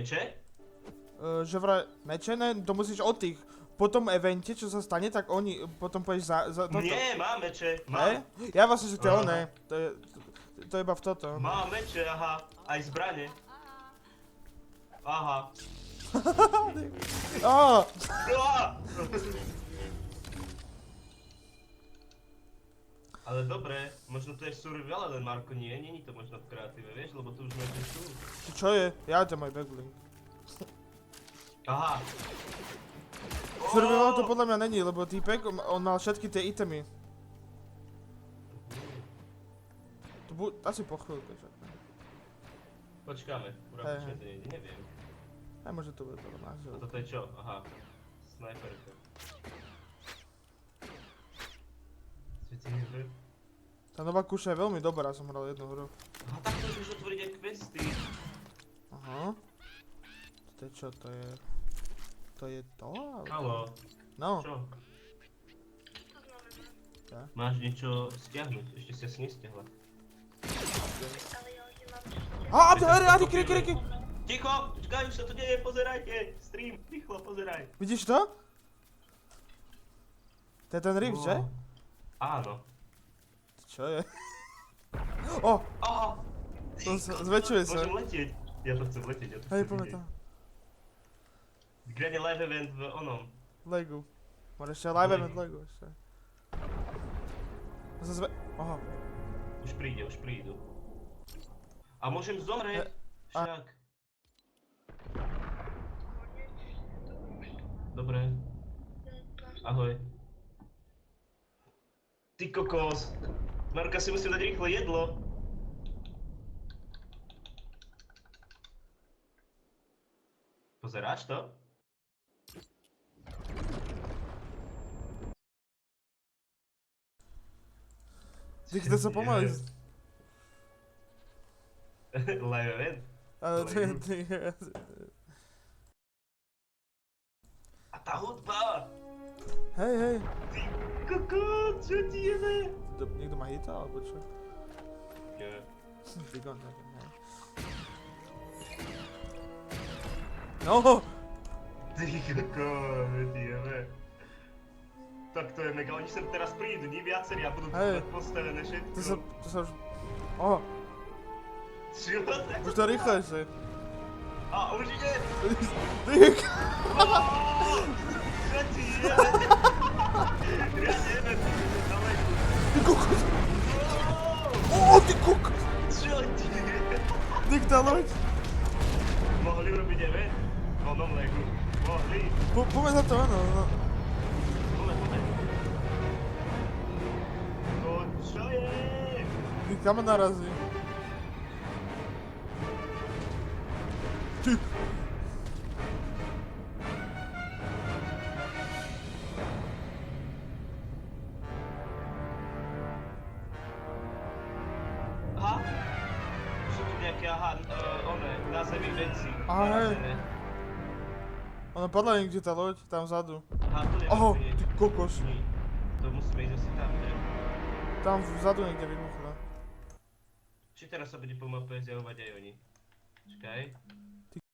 Meče? Že vraj meče, ne, to musíš od tých. Po tom evente, čo sa stane, tak oni potom pôjdeš za toto. Nie, mám meče, Hej? mám. Ja vlastne, že to je Aha. oné. To je iba v toto. Mám meče, aha. Aj zbrane. Aha. Á, Á! Ale dobre, možno to je survival, ale Marko nie, není to možno v kreatíve, vieš, lebo tu už meče sú. čo je? Ja to môj backblink. Aha. Survival to podľa mňa není, lebo týpek, on mal všetky tie itemy. To asi po chvíľke, čo? Počkáme, urobíme čo to nejde, neviem. Aj môže to bude to A názov. toto je čo? Aha. Snajperka. Svietenie hry. Tá nová kúša je veľmi dobrá, som hral jednu hru. Aha, tak môžeš otvoriť aj questy. Aha. To je čo, to je... To je to? alebo- Haló, No. čo? Ja. Máš niečo stiahnuť, ešte si asi nestiahla. Kriky! Ticho, počkaj, už sa tu deje, pozerajte, stream, rýchlo, pozeraj. Vidíš to? To je ten rift, že? Áno. Čo je? O, Aha, to zväčšuje sa. môžem letieť. Ja to chcem letieť, ja to Hej, chcem poďme vidieť. tam. Kde je live event v onom? Legu. Máš ešte live event Legu ešte. To sa Aha. Už prídu. A môžem zomrieť, však. Dobre. Ahoj. Ty kokos. Marka, si musím dať rýchlo jedlo. Pozeráš to? Ty chce sa pomaly. Live event? Ale ty... A tá hudba! Hej. Ty kokos, čo ti jebe? Niekto ma hýta, alebo čo? Nie. Digon, neviem, hej. No! Ty kokos, čo ti jebe? Tak to je mega, oni sem teraz prídu, nie viacerí a budú Hej. mať postavené všetko. To sa už... O, Čo? už to rýchlejšie. A už ide! Ty... Čo ti jebe? Ja neviem, na leku. Ty kokos! Ty kokos! Čo ti jebe? Dík tá loď! Mohli urobiť event? V onom leku. Mohli. Poďme za to, áno, no. Poďme. No čo je? Ty kam ma narazí? Ty... Aha. Sú tu nejaké, na zemi veci. Aha, hej. narazené. Ona padla niekde tá loď, tam vzadu. Aha, tu Oho, nemáme ty kokos. To musíme ísť asi tam, ne? Tam vzadu niekde vybuchla. Či teraz sa bude po mape zjavovať aj oni? Čakaj.